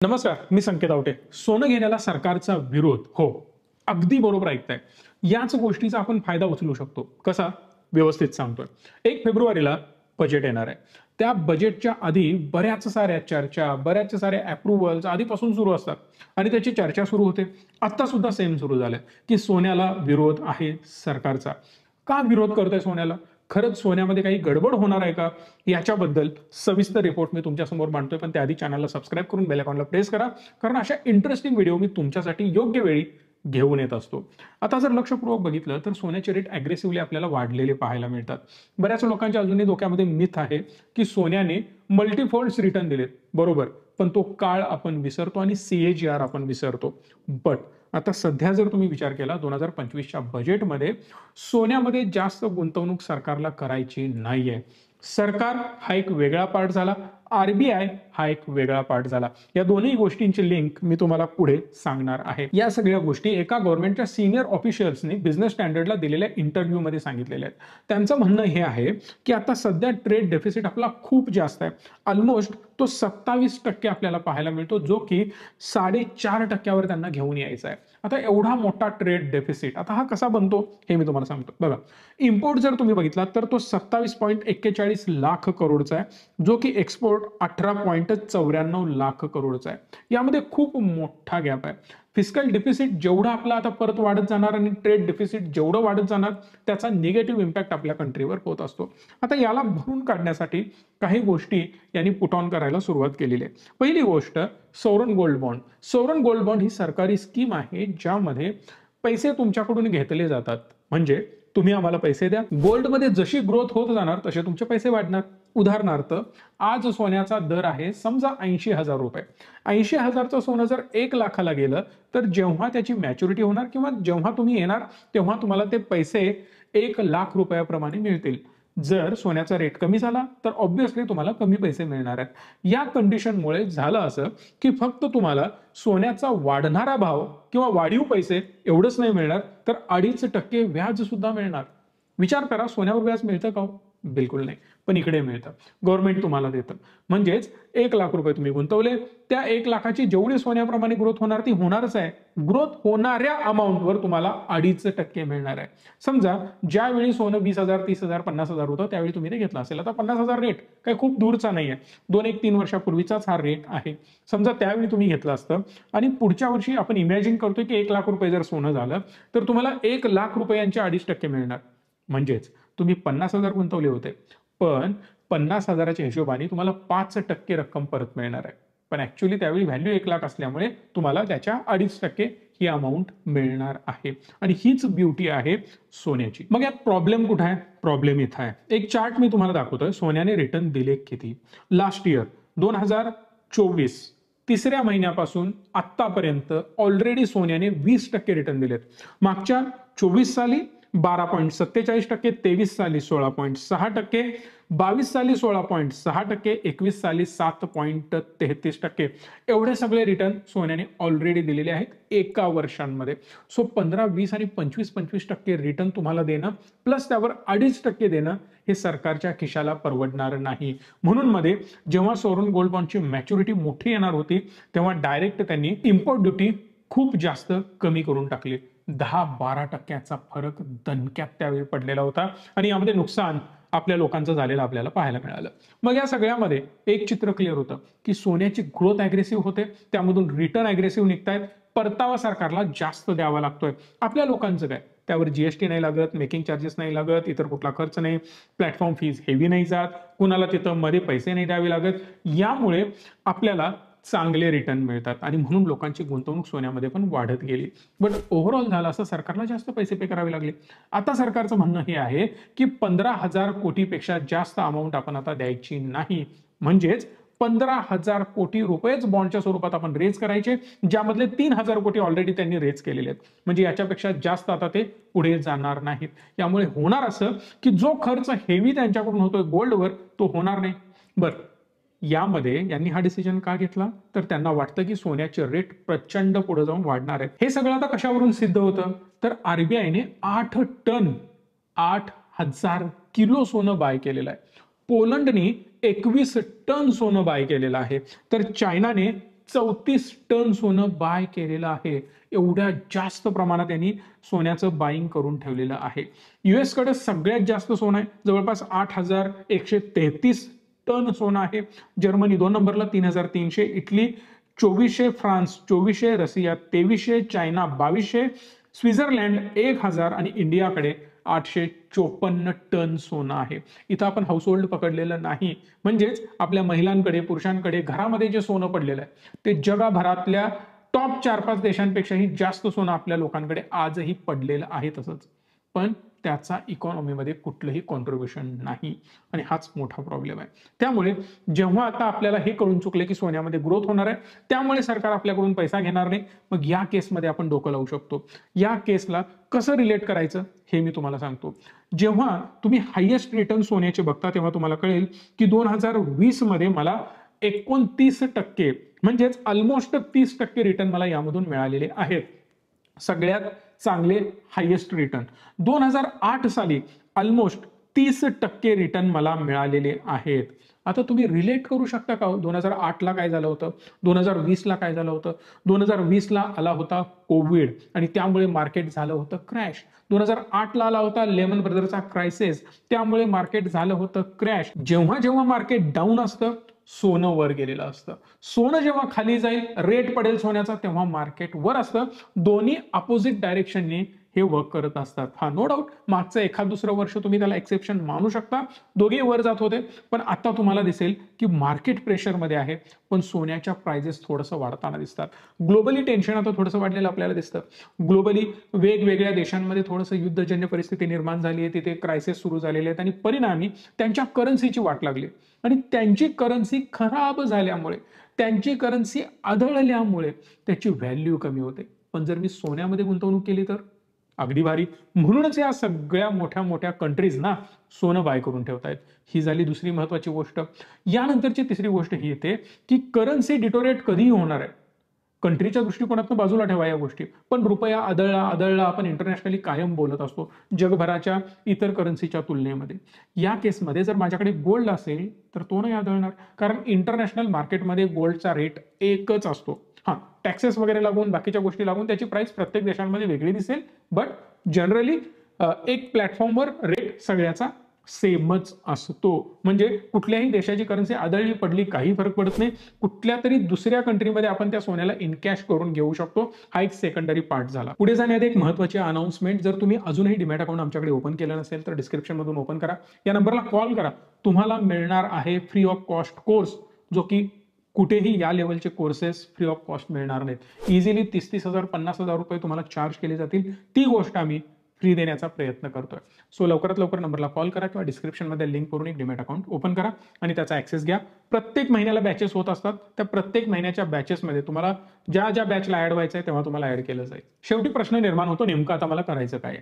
नमस्कार, मी संकेत आवटे. सोनं घेण्याला सरकारचा विरोध. हो, अगदी बरोबर ऐकताय. याच गोष्टीचा आपण फायदा उचलू शकतो. कसा? व्यवस्थित सांगतोय. 1 फेब्रुवारीला बजेट येणार आहे. त्या बजेटच्या आधी बऱ्याच साऱ्या चर्चा, बऱ्याच साऱ्या अप्रूव्हल्स आधीपासून सुरू असतात आणि त्याची चर्चा सुरू होते. आता सुद्धा सेम सुरू झालंय की सोन्याला विरोध आहे सरकारचा. का विरोध करतोय सोन्याला? खरंच सोन्यामध्ये काही गडबड होणार आहे का? याच्याबद्दल सविस्तर रिपोर्ट मी तुमच्यासमोर मांडतोय, पण त्याआधी चॅनलला सबस्क्राईब करून बेल आयकॉनला प्रेस करा, कारण अशा इंटरेस्टिंग व्हिडिओ मी तुमच्यासाठी योग्य वेळी घेऊन येत असतो. आता जर लक्षपूर्वक बघितलं तर सोन्याचे रेट अग्रेसिव्हली आपल्याला वाढलेले पाहायला मिळतात. बऱ्याच लोकांच्या अजूनही डोक्यामध्ये मिथ आहे की सोन्याने मल्टीफोल्ड्स रिटर्न दिलेत. बरोबर, पण तो काळ आपण विसरतो आणि CAGR आपण विसरतो. बट आता सध्या जर तुम्ही विचार केला 2025च्या बजेटमध्ये सोन्यामध्ये जास्त गुंतवणूक सरकारला करायची नाहीये. सरकार हा एक वेगळा पार्ट झाला, RBI हा एक वेगळा पार्ट झाला. या दोन्ही गोष्टींची लिंक मी तुम्हाला पुढे सांगणार आहे. या सगळ्या गोष्टी एका गव्हर्नमेंटच्या सिनियर ऑफिशियल्सनी बिझनेस स्टँडर्डला दिलेल्या इंटरव्ह्यूमध्ये सांगितलेल्या आहेत. त्यांचं म्हणणं हे आहे की आता सध्या ट्रेड डेफिसिट आपला खूप जास्त आहे. ऑलमोस्ट तो 27% आपल्याला पाहायला मिळतो, जो की 4.5% त्यांना घेऊन यायचा आहे. आता एवढा मोठा ट्रेड डेफिसिट आता हा कसा बनतो हे मी तुम्हाला सांगतो. बघा, इम्पोर्ट जर तुम्ही बघितला तर तो 27.41 लाख करोडचा आहे, जो की एक्सपोर्ट 18.94 लाख करोडचा आहे. यामध्ये खूप मोठा गॅप आहे. फिस्कल डिफिसिट जेवढा आपला आता परत वाढत जाणार आणि ट्रेड डिफिसिट जेवढं वाढत जाणार त्याचा निगेटिव्ह इम्पॅक्ट आपल्या कंट्रीवर होत असतो. आता याला भरून काढण्यासाठी काही गोष्टी यांनी पुट ऑन करायला सुरुवात केलेली आहे. पहिली गोष्ट, sovereign gold bond. Sovereign gold bond ही सरकारी स्कीम आहे ज्यामध्ये पैसे तुमच्याकडून घेतले जातात. म्हणजे तुम्ही आम्हाला पैसे द्या, गोल्डमध्ये जशी ग्रोथ होत जाणार तसे तुमचे पैसे वाढणार. उदाहरणार्थ, आज सोन्याचा दर आहे समजा 80,000 रुपये. 80,000चं सोनं जर 1 लाखाला गेलं तर जेव्हा त्याची मॅच्युरिटी होणार किंवा जेव्हा तुम्ही येणार तेव्हा तुम्हाला ते पैसे 1 लाख रुपयाप्रमाणे मिळतील. जर सोन्याचा रेट कमी झाला तर ऑब्व्हियसली तुम्हाला कमी पैसे मिळणार आहेत. या कंडिशनमुळे झालं असं की फक्त तुम्हाला सोन्याचा वाढणारा भाव किंवा वाढीव पैसे एवढंच नाही मिळणार, तर 2.5% व्याज सुद्धा मिळणार. विचार करा, सोन्यावर व्याज मिळतं का? बिलकुल नाही. पण इकडे मिळतं, गव्हर्नमेंट तुम्हाला देतं. म्हणजेच 1 लाख रुपये तुम्ही गुंतवले, त्या 1 लाखाची जेवढी सोन्याप्रमाणे ग्रोथ होणार ती होणारच आहे. ग्रोथ होणाऱ्या अमाऊंटवर तुम्हाला 2.5% मिळणार आहे. समजा ज्यावेळी सोनं 20,000, 30,000, 50,000 होतं त्यावेळी तुम्ही ते घेतलं असेल. आता 50,000 रेट काही खूप दूरचा नाही आहे, 2-3 वर्षापूर्वीचाच हा रेट आहे. समजा त्यावेळी तुम्ही घेतलं असतं आणि पुढच्या वर्षी आपण इमॅजिन करतोय की 1 लाख रुपये जर सोनं झालं तर तुम्हाला 1 लाख रुपयांचे 2.5% मिळणार. म्हणजेच तुम्ही 50,000 गुंतवले होते, पण 50,000च्या हिशोबाने तुम्हाला 5% रक्कम परत मिळणार आहे. पण ऍक्च्युअली त्यावेळी व्हॅल्यू 1 लाख असल्यामुळे तुम्हाला त्याच्या 2.5% ही अमाऊंट मिळणार आहे. आणि हीच ब्युटी आहे सोन्याची. मग यात प्रॉब्लेम कुठे आहे? प्रॉब्लेम इथं आहे. एक चार्ट मी तुम्हाला दाखवतोय. सोन्याने रिटर्न दिले किती. लास्ट इयर 2024 तिसऱ्या महिन्यापासून आतापर्यंत ऑलरेडी सोन्याने 20% रिटर्न दिलेत. मागच्या 24 साली 12.47%, 23 साली 16.6%, 22 साली 16.6%, 21 साली 7.33%. एवढे सगळे रिटर्न सोन्याने ऑलरेडी दिलेले आहेत एका वर्षांमध्ये. सो 15, 20 आणि 25% रिटर्न तुम्हाला देणं प्लस त्यावर 2.5% देणं हे सरकारच्या खिशाला परवडणार नाही. म्हणून मध्ये जेव्हा सॉवरन गोल्ड बॉन्डची मॅच्युरिटी मोठी येणार होती तेव्हा डायरेक्ट त्यांनी इम्पोर्ट ड्युटी खूप जास्त कमी करून टाकली. 10-12%चा फरक दणक्यात त्यावेळी पडलेला होता आणि यामध्ये नुकसान आपल्या लोकांचं झालेलं आपल्याला पाहायला मिळालं. मग या सगळ्यामध्ये एक चित्र क्लिअर होतं की सोन्याची ग्रोथ अग्रेसिव्ह होते, त्यामधून रिटर्न अग्रेसिव्ह निघतायत, परतावा सरकारला जास्त द्यावा लागतोय. आपल्या लोकांचं काय? त्यावर GST नाही लागत, मेकिंग चार्जेस नाही लागत, इतर कुठला खर्च नाही, प्लॅटफॉर्म फीज हेवी नाही जात, कुणाला तिथं मध्ये पैसे नाही द्यावे लागत. यामुळे आपल्याला चांगले रिटर्न मिळतात आणि म्हणून लोकांची गुंतवणूक सोन्यामध्ये पण वाढत गेली. बट ओव्हरऑल झालं असं सरकारला जास्त पैसे पे करावे लागले. आता सरकारचं म्हणणं हे आहे की 15,000 कोटीपेक्षा जास्त अमाऊंट आपण आता द्यायची नाही. म्हणजेच 15,000 कोटी रुपयेच बॉन्डच्या स्वरूपात आपण रेज करायचे, ज्यामधले 3,000 कोटी ऑलरेडी त्यांनी रेज केलेले आहेत. म्हणजे याच्यापेक्षा जास्त आता ते पुढे जाणार नाहीत. यामुळे होणार असं की जो खर्च हेवी त्यांच्याकडून होतोय गोल्डवर तो होणार नाही. बरं, यामध्ये यांनी हा डिसिजन का घेतला? तर त्यांना वाटतं की सोन्याचे रेट प्रचंड पुढे जाऊन वाढणार आहेत. हे सगळं आता कशावरून सिद्ध होतं? तर RBIने 8,000 किलो सोनं बाय केलेलं आहे. पोलंडने 21 टन सोनं बाय केलेलं आहे. तर चायनाने 34 टन सोनं बाय केलेलं आहे. एवढ्या जास्त प्रमाणात त्यांनी सोन्याचं बाईंग करून ठेवलेलं आहे. US कडे सगळ्यात जास्त सोनं आहे, जवळपास 8,133 टन सोनं आहे. जर्मनी 2 नंबरला 3,300, Italy 2400, France 2400, Russia 2300, China 2200, Switzerland 1000 आणि इंडियाकडे 854 टन सोनं आहे. इथं आपण हाऊसहोल्ड पकडलेलं नाही, म्हणजेच आपल्या महिलांकडे, पुरुषांकडे घरामध्ये जे सोनं पडलेलं आहे ते जगभरातल्या टॉप 4-5 देशांपेक्षाही जास्त सोनं आपल्या लोकांकडे आजही पडलेलं आहे. तसंच पण त्याचा इकॉनॉमीमध्ये कुठलंही कॉन्ट्रीब्युशन नाही आणि हाच मोठा प्रॉब्लेम आहे. त्यामुळे जेव्हा आता आपल्याला हे कळून चुकले की सोन्यामध्ये ग्रोथ होणार आहे, त्यामुळे सरकार आपल्याकडून पैसा घेणार नाही, मग या केसमध्ये आपण डोकं लावू शकतो. या केसला कसं रिलेट करायचं हे मी तुम्हाला सांगतो. जेव्हा तुम्ही हायेस्ट रिटर्न सोन्याचे बघता तेव्हा तुम्हाला कळेल की 2020 मध्ये मला 29% म्हणजेच ऑलमोस्ट 30% रिटर्न मला यामधून मिळालेले आहेत. सगळ्यात चांगले हायेस्ट रिटर्न 2008 साली ऑलमोस्ट 30% रिटर्न मला मिळालेले आहेत. आता तुम्ही रिलेट करू शकता का? 2008 ला काय झालं होतं, 2020 ला काय झालं होतं? 2020 ला आला होता कोविड आणि त्यामुळे मार्केट झालं होतं क्रॅश. 2008 ला आला होता लेमन ब्रदरचा क्रायसिस, त्यामुळे मार्केट झालं होतं क्रॅश. जेव्हा जेव्हा मार्केट डाऊन असतं सोनं वर गेलेलं असतं. सोनं जेव्हा खाली जाईल, रेट पडेल सोन्याचा, तेव्हा मार्केट वर असतं. दोन्ही अपोजिट डायरेक्शनने हे वर्क करत असतात. हा नो डाऊट मागचं एखाद दुसरं वर्ष तुम्ही त्याला एक्सेप्शन मानू शकता, दोघे वर जात होते. पण आता तुम्हाला दिसेल की मार्केट प्रेशरमध्ये आहे, पण सोन्याच्या प्राइजेस थोडंसं वाढताना दिसतात. ग्लोबली टेन्शन आता थोडंसं वाढलेलं आपल्याला दिसतं. ग्लोबली वेगवेगळ्या देशांमध्ये थोडंसं युद्धजन्य परिस्थिती निर्माण झाली आहे, तिथे क्रायसिस सुरू झालेले आहेत आणि परिणामी त्यांच्या करन्सीची वाट लागली आणि त्यांची करन्सी खराब झाल्यामुळे, त्यांची करन्सी आदळल्यामुळे त्याची व्हॅल्यू कमी होते. पण जर मी सोन्यामध्ये गुंतवणूक केली तर अगदी भारी. म्हणूनच या सगळ्या मोठ्या मोठ्या कंट्रीज ना सोनं बाय करून ठेवतायत. ही झाली दुसरी महत्वाची गोष्ट. यानंतरची तिसरी गोष्ट ही येते की करन्सी डिटोरेट कधीही होणार आहे. कंट्रीच्या दृष्टिकोनातून बाजूला ठेवा या गोष्टी, पण रुपया आदळला आपण इंटरनॅशनली कायम बोलत असतो जगभराच्या इतर करन्सीच्या तुलनेमध्ये. या केसमध्ये जर माझ्याकडे गोल्ड असेल तर तो नाही आदळणार, कारण इंटरनॅशनल मार्केटमध्ये गोल्डचा रेट एकच असतो. हा, टॅक्सेस वगैरे लागून, बाकीच्या गोष्टी लागून त्याची प्राइस प्रत्येक देशांमध्ये वेगळी दिसेल, बट जनरली एक प्लॅटफॉर्मवर रेट सगळ्याचा सेमच असतो. म्हणजे कुठल्याही देशाची करन्सी आदळली पडली काही फरक पडत नाही. कुठल्या तरी दुसऱ्या कंट्रीमध्ये आपण त्या सोन्याला इनकॅश करून घेऊ शकतो. हा एक सेकंडरी पार्ट झाला. पुढे जाण्याआधी एक महत्त्वाची अनाउन्समेंट, जर तुम्ही अजूनही डीमॅट अकाउंट आमच्याकडे ओपन केलं नसेल तर डिस्क्रिप्शन मधून ओपन करा. या नंबरला कॉल करा. तुम्हाला मिळणार आहे फ्री ऑफ कॉस्ट कोर्स, जो की कुठेही या लेवलचे कोर्सेस फ्री ऑफ कॉस्ट मिळणार नाहीत. इझिली 30,000 50,000 रुपये तुम्हाला चार्ज केले जातील. ती गोष्ट आम्ही फ्री देण्याचा प्रयत्न करतोय. सो लवकरात लवकर नंबरला कॉल करा किंवा डिस्क्रिप्शन मध्ये लिंक करून एक डीमॅट अकाउंट ओपन करा आणि त्याचा ऍक्सेस घ्या. प्रत्येक महिन्याला बॅचेस होत असतात. त्या प्रत्येक महिन्याच्या बॅचेसमध्ये तुम्हाला ज्या ज्या बॅचला ऍड व्हायचं आहे तेव्हा तुम्हाला ऍड केलं जाईल. शेवटी प्रश्न निर्माण होतो, नेमकं आता मला करायचं काय?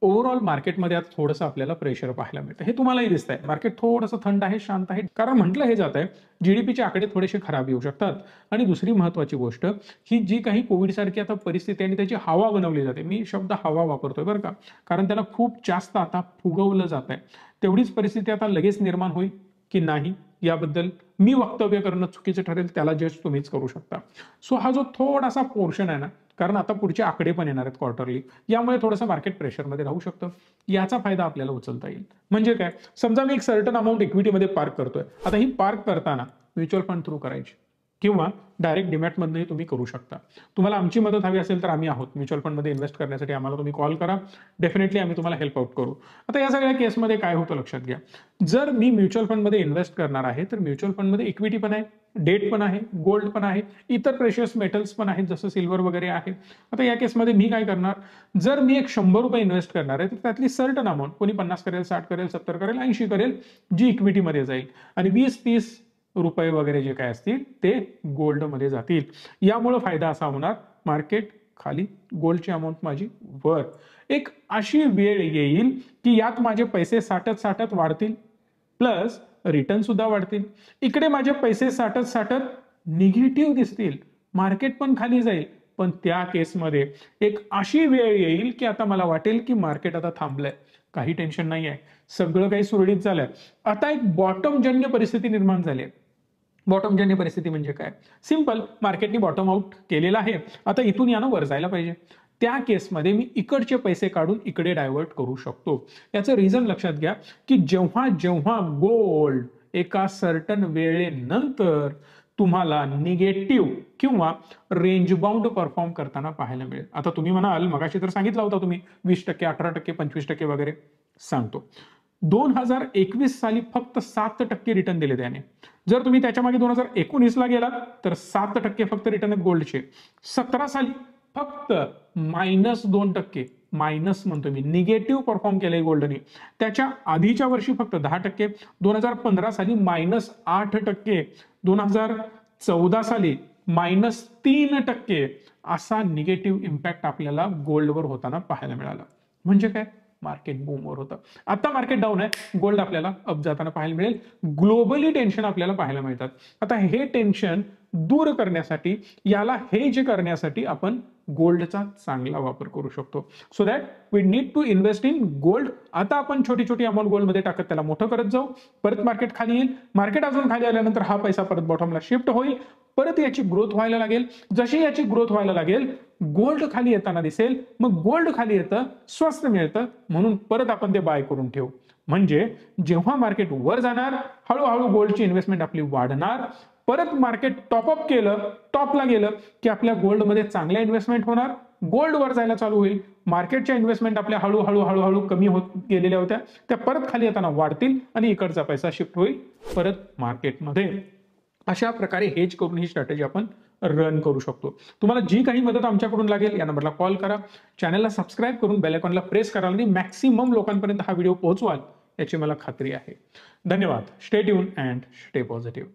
ओव्हरऑल मार्केटमध्ये आता थोडंसं आपल्याला प्रेशर पाहायला मिळतं. हे तुम्हालाही दिसतंय. मार्केट थोडंसं थंड आहे, शांत आहे, कारण म्हटलं हे जात आहे जीडीपीचे आकडे थोडेसे खराब येऊ शकतात. आणि दुसरी महत्वाची गोष्ट ही जी काही कोविड सारखी आता परिस्थिती आणि त्याची हवा बनवली जाते, मी शब्द हवा वापरतोय बरं का, कारण त्याला खूप जास्त आता फुगवलं जात आहे. तेवढीच परिस्थिती आता लगेच निर्माण होईल की नाही याबद्दल मी वक्तव्य करणं चुकीचं ठरेल, त्याला जज तुम्हीच करू शकता. सो हा जो थोडासा पोर्शन आहे ना, कारण आता पुढचे आकडे पण येणार आहेत क्वार्टरली, यामुळे थोडंसं मार्केट प्रेशरमध्ये राहू शकतं. याचा फायदा आपल्याला उचलता येईल. म्हणजे काय, समजा मी एक सर्टन अमाऊंट इक्विटीमध्ये पार्क करतोय. आता ही पार्क करताना म्युच्युअल फंड थ्रू करायची किंवा डायरेक्ट डीमॅटमधनंही तुम्ही करू शकता. तुम्हाला आमची मदत हवी असेल तर आम्ही आहोत. म्युच्युअल फंडमध्ये इन्व्हेस्ट करण्यासाठी आम्हाला तुम्ही कॉल करा, डेफिनेटली आम्ही तुम्हाला हेल्प आउट करू. आता या सगळ्या केसमध्ये काय होतं लक्षात घ्या, जर मी म्युच्युअल फंडमध्ये इन्व्हेस्ट करणार आहे तर म्युच्युअल फंडमध्ये इक्विटी पण आहे, डेट पण आहे, गोल्ड पण आहे, इतर प्रेशियस मेटल्स पण आहेत जसं सिल्वर वगैरे आहे. आता या केसमध्ये मी काय करणार, जर मी एक 100 रुपये इन्व्हेस्ट करणार आहे तर त्यातली सर्टन अमाऊंट, कोणी 50 करेल, 60 करेल, 70 करेल, 80 करेल, जी इक्विटीमध्ये जाईल आणि 20-30 रुपये वगैरे जे काय असतील ते गोल्डमध्ये जातील. यामुळे फायदा असा होणार, मार्केट खाली, गोल्डची अमाऊंट माझी वर. एक अशी वेळ येईल की यात माझे पैसे साठत साठत वाढतील, प्लस रिटर्न सुद्धा वाढतील. इकडे माझे पैसे साठत साठत निगेटिव्ह दिसतील, मार्केट पण खाली जाईल. पण त्या केसमध्ये एक अशी वेळ येईल की आता मला वाटेल की मार्केट आता थांबलंय, काही टेन्शन नाही आहे, सगळं काही सुरळीत झालंय. आता एक बॉटम जन्य परिस्थिती निर्माण झाली आहे. बॉटमजन्य परिस्थिती म्हणजे काय? सिंपल, मार्केटने बॉटम आउट केलेला आहे, आता इथून यानं वर जायला पाहिजे. त्या केसमध्ये मी इकडचे पैसे काढून इकडे डायव्हर्ट करू शकतो. याचं रिझन लक्षात घ्या की जेव्हा जेव्हा गोल्ड एका सर्टन वेळेनंतर तुम्हाला निगेटिव्ह किंवा रेंज बाउंड परफॉर्म करताना पाहायला मिळेल. आता तुम्ही म्हणाल मगाशी तर सांगितलं होतं तुम्ही 20%, 18%, 25% वगैरे. सांगतो, 2021 साली फक्त 7% रिटर्न दिले त्याने. जर तुम्ही त्याच्या मागे 2019 ला गेलात तर 7% फक्त रिटर्न आहेत गोल्डचे. 17 साली फक्त -2%, मायनस म्हणतो मी, निगेटिव्ह परफॉर्म केलंय गोल्डने. त्याच्या आधीच्या वर्षी फक्त 10%, 2015 साली -8%, 2014 साली -3% असा निगेटिव्ह इम्पॅक्ट आपल्याला गोल्डवर होताना पाहायला मिळाला. म्हणजे काय? मार्केट बूमवर होतं. आता मार्केट डाऊन आहे, गोल्ड आपल्याला अप जाताना पाहायला मिळेल. ग्लोबली टेन्शन आपल्याला पाहायला मिळतात. आता हे टेन्शन दूर करण्यासाठी, याला हेज करण्यासाठी आपण गोल्डचा चांगला वापर करू शकतो. So that we need to invest in gold. आता आपण छोटी छोटी अमाऊंट गोल्डमध्ये टाकत त्याला मोठं करत जाऊ. परत मार्केट खाली येईल, मार्केट अजून खाली आल्यानंतर हा पैसा परत बॉटमला शिफ्ट होईल, परत याची ग्रोथ व्हायला लागेल. जशी याची ग्रोथ व्हायला लागेल, गोल्ड खाली येताना दिसेल, मग गोल्ड खाली येतं, स्वस्त मिळतं, म्हणून परत आपण ते बाय करून ठेवू. म्हणजे जेव्हा मार्केट वर जाणार, हळूहळू गोल्डची इन्व्हेस्टमेंट आपली वाढणार. परत मार्केट टॉपअप केलं, टॉपला गेलं की आपल्या गोल्डमध्ये चांगल्या इन्व्हेस्टमेंट होणार. गोल्ड वर जायला चालू होईल, मार्केटच्या इन्व्हेस्टमेंट आपल्या हळूहळू कमी होत गेलेल्या होत्या, त्या परत खाली येताना वाढतील आणि इकडचा पैसा शिफ्ट होईल परत मार्केटमध्ये. अशा प्रकारे हेज करून ही स्ट्रॅटेजी आपण रन करू शकतो. तुम्हाला जी काही मदत आमच्याकडून लागेल या नंबरला कॉल करा. चॅनलला सबस्क्राईब करून बेल आयकॉनला प्रेस कराल आणि मॅक्सिमम लोकांपर्यंत हा व्हिडिओ पोहोचवाल याची मला खात्री आहे. धन्यवाद. Stay tune and stay positive.